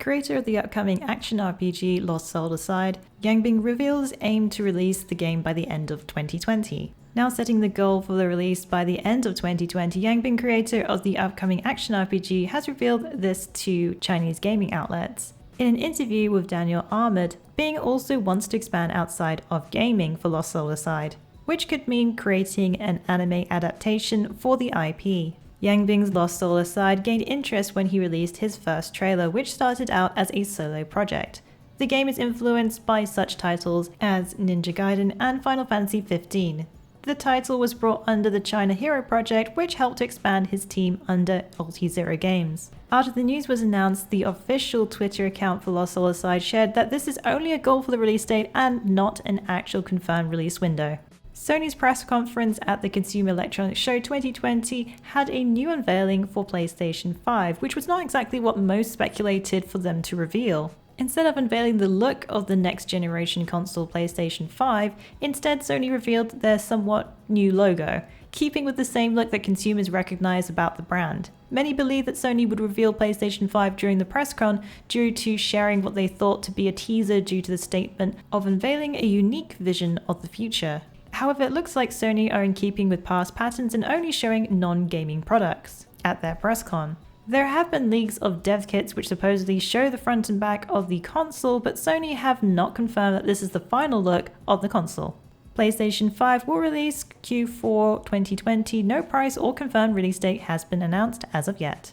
Creator of the upcoming action RPG Lost Soul Aside, Yangbing reveals aim to release the game by the end of 2020. Now setting the goal for the release by the end of 2020, Yangbing, creator of the upcoming action RPG, has revealed this to Chinese gaming outlets. In an interview with Daniel Ahmed, Bing also wants to expand outside of gaming for Lost Soul Aside, which could mean creating an anime adaptation for the IP. Yangbing's Lost Soul Aside gained interest when he released his first trailer, which started out as a solo project. The game is influenced by such titles as Ninja Gaiden and Final Fantasy XV. The title was brought under the China Hero Project, which helped to expand his team under Ulti-Zero Games. After the news was announced, the official Twitter account for Lost Soul Aside shared that this is only a goal for the release date and not an actual confirmed release window. Sony's press conference at the Consumer Electronics Show 2020 had a new unveiling for PlayStation 5, which was not exactly what most speculated for them to reveal. Instead of unveiling the look of the next generation console PlayStation 5, instead Sony revealed their somewhat new logo, keeping with the same look that consumers recognize about the brand. Many believe that Sony would reveal PlayStation 5 during the press con due to sharing what they thought to be a teaser due to the statement of unveiling a unique vision of the future. However, it looks like Sony are in keeping with past patterns and only showing non-gaming products at their press con. There have been leaks of dev kits which supposedly show the front and back of the console, but Sony have not confirmed that this is the final look of the console. PlayStation 5 will release Q4 2020, no price or confirmed release date has been announced as of yet.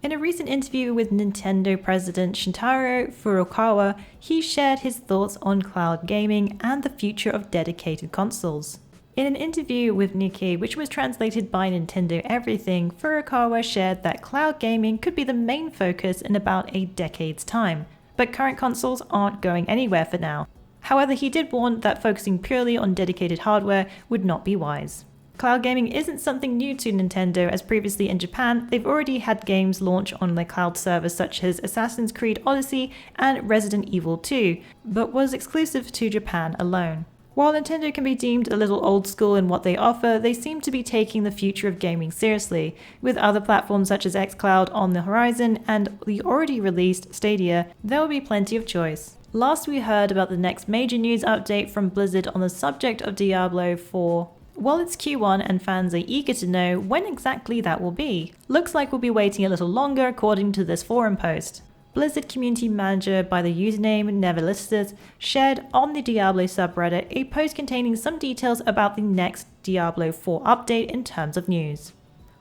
In a recent interview with Nintendo President Shintaro Furukawa, he shared his thoughts on cloud gaming and the future of dedicated consoles. In an interview with Nikkei, which was translated by Nintendo Everything, Furukawa shared that cloud gaming could be the main focus in about a decade's time, but current consoles aren't going anywhere for now. However, he did warn that focusing purely on dedicated hardware would not be wise. Cloud gaming isn't something new to Nintendo, as previously in Japan, they've already had games launch on their cloud servers such as Assassin's Creed Odyssey and Resident Evil 2, but was exclusive to Japan alone. While Nintendo can be deemed a little old school in what they offer, they seem to be taking the future of gaming seriously. With other platforms such as xCloud on the horizon and the already released Stadia, there will be plenty of choice. Last we heard about the next major news update from Blizzard on the subject of Diablo 4. Well, it's Q1 and fans are eager to know when exactly that will be. Looks like we'll be waiting a little longer according to this forum post. Blizzard community manager by the username Neverlisted shared on the Diablo subreddit a post containing some details about the next Diablo 4 update in terms of news.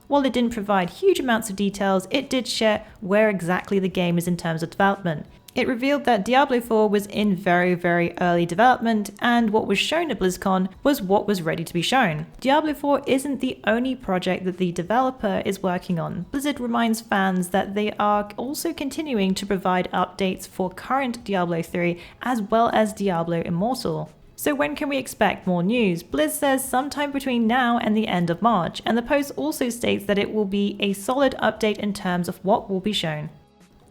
While it didn't provide huge amounts of details, it did share where exactly the game is in terms of development. It revealed that Diablo 4 was in very early development, and what was shown at BlizzCon was what was ready to be shown. Diablo 4 isn't the only project that the developer is working on. Blizzard reminds fans that they are also continuing to provide updates for current Diablo 3 as well as Diablo Immortal. So when can we expect more news? Blizz says sometime between now and the end of March, and the post also states that it will be a solid update in terms of what will be shown.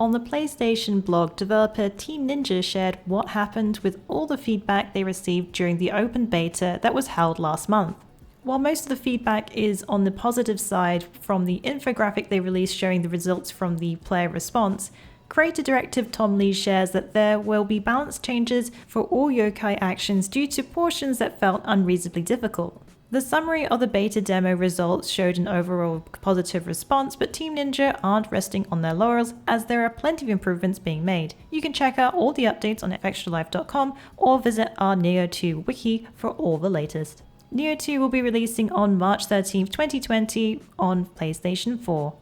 On the PlayStation blog, developer Team Ninja shared what happened with all the feedback they received during the open beta that was held last month. While most of the feedback is on the positive side from the infographic they released showing the results from the player response, Creative Director Tom Lee shares that there will be balance changes for all yokai actions due to portions that felt unreasonably difficult. The summary of the beta demo results showed an overall positive response, but Team Ninja aren't resting on their laurels as there are plenty of improvements being made. You can check out all the updates on Fextralife.com or visit our Nioh 2 wiki for all the latest. Nioh 2 will be releasing on March 13, 2020 on PlayStation 4.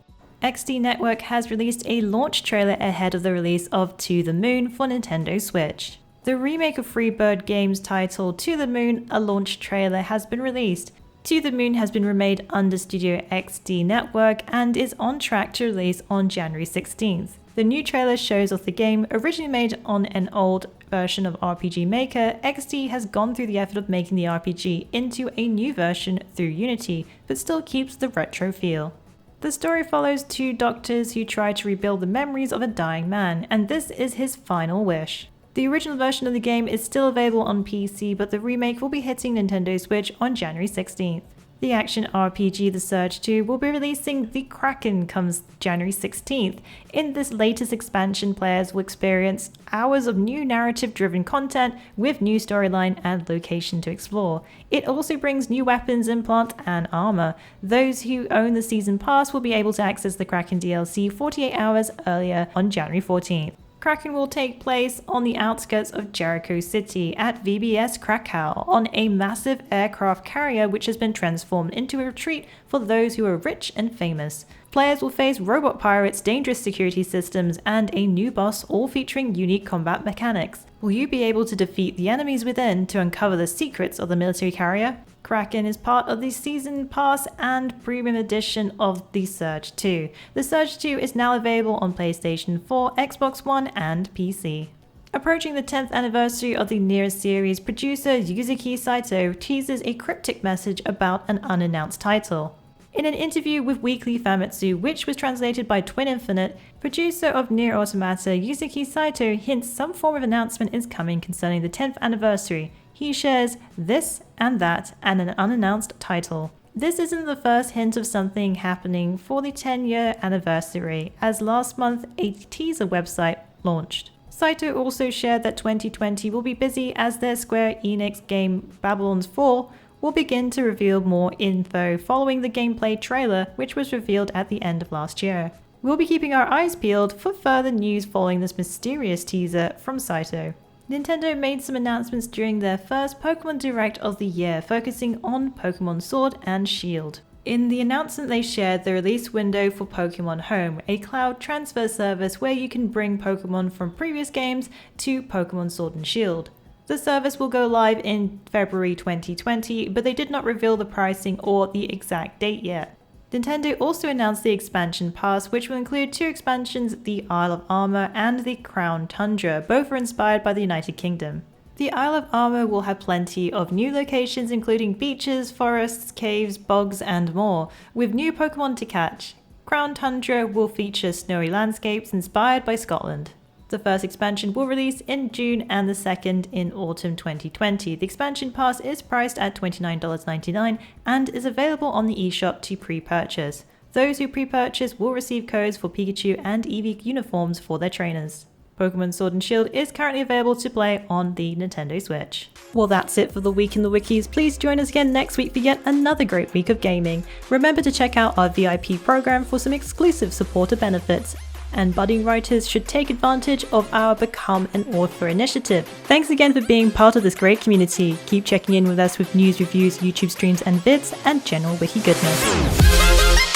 XD Network has released a launch trailer ahead of the release of To the Moon for Nintendo Switch. The remake of Freebird Games titled To the Moon, a launch trailer has been released. To the Moon has been remade under Studio XD Network and is on track to release on January 16th. The new trailer shows off the game, originally made on an old version of RPG Maker. XD has gone through the effort of making the RPG into a new version through Unity, but still keeps the retro feel. The story follows two doctors who try to rebuild the memories of a dying man, and this is his final wish. The original version of the game is still available on PC, but the remake will be hitting Nintendo Switch on January 16th. The action RPG The Surge 2 will be releasing The Kraken comes January 16th. In this latest expansion, players will experience hours of new narrative-driven content with new storyline and location to explore. It also brings new weapons, implants, and armor. Those who own the Season Pass will be able to access the Kraken DLC 48 hours earlier on January 14th. Kraken will take place on the outskirts of Jericho City at VBS Krakow on a massive aircraft carrier which has been transformed into a retreat for those who are rich and famous. Players will face robot pirates, dangerous security systems, and a new boss, all featuring unique combat mechanics. Will you be able to defeat the enemies within to uncover the secrets of the military carrier? Kraken is part of the Season Pass and Premium Edition of The Surge 2. The Surge 2 is now available on PlayStation 4, Xbox One, and PC. Approaching the 10th anniversary of the Nier series, producer Yuzuki Saito teases a cryptic message about an unannounced title. In an interview with Weekly Famitsu, which was translated by Twin Infinite, producer of Nier Automata Yuzuki Saito hints some form of announcement is coming concerning the 10th anniversary. He shares this and that and an unannounced title. This isn't the first hint of something happening for the 10-year anniversary, as last month a teaser website launched. Saito also shared that 2020 will be busy as their Square Enix game Babylon's Fall will begin to reveal more info following the gameplay trailer, which was revealed at the end of last year. We'll be keeping our eyes peeled for further news following this mysterious teaser from Saito. Nintendo made some announcements during their first Pokemon Direct of the year, focusing on Pokemon Sword and Shield. In the announcement, they shared the release window for Pokemon Home, a cloud transfer service where you can bring Pokemon from previous games to Pokemon Sword and Shield. The service will go live in February 2020, but they did not reveal the pricing or the exact date yet. Nintendo also announced the expansion pass, which will include 2 expansions, the Isle of Armor and the Crown Tundra. Both are inspired by the United Kingdom. The Isle of Armor will have plenty of new locations, including beaches, forests, caves, bogs, and more, with new Pokemon to catch. Crown Tundra will feature snowy landscapes inspired by Scotland. The first expansion will release in June and the second in autumn 2020. The expansion pass is priced at $29.99 and is available on the eShop to pre-purchase. Those who pre-purchase will receive codes for Pikachu and Eevee uniforms for their trainers. Pokemon Sword and Shield is currently available to play on the Nintendo Switch. Well, that's it for the week in the wikis. Please join us again next week for yet another great week of gaming. Remember to check out our VIP program for some exclusive supporter benefits. And budding writers should take advantage of our Become an Author initiative. Thanks again for being part of this great community. Keep checking in with us with news, reviews, YouTube streams and vids, and general wiki goodness.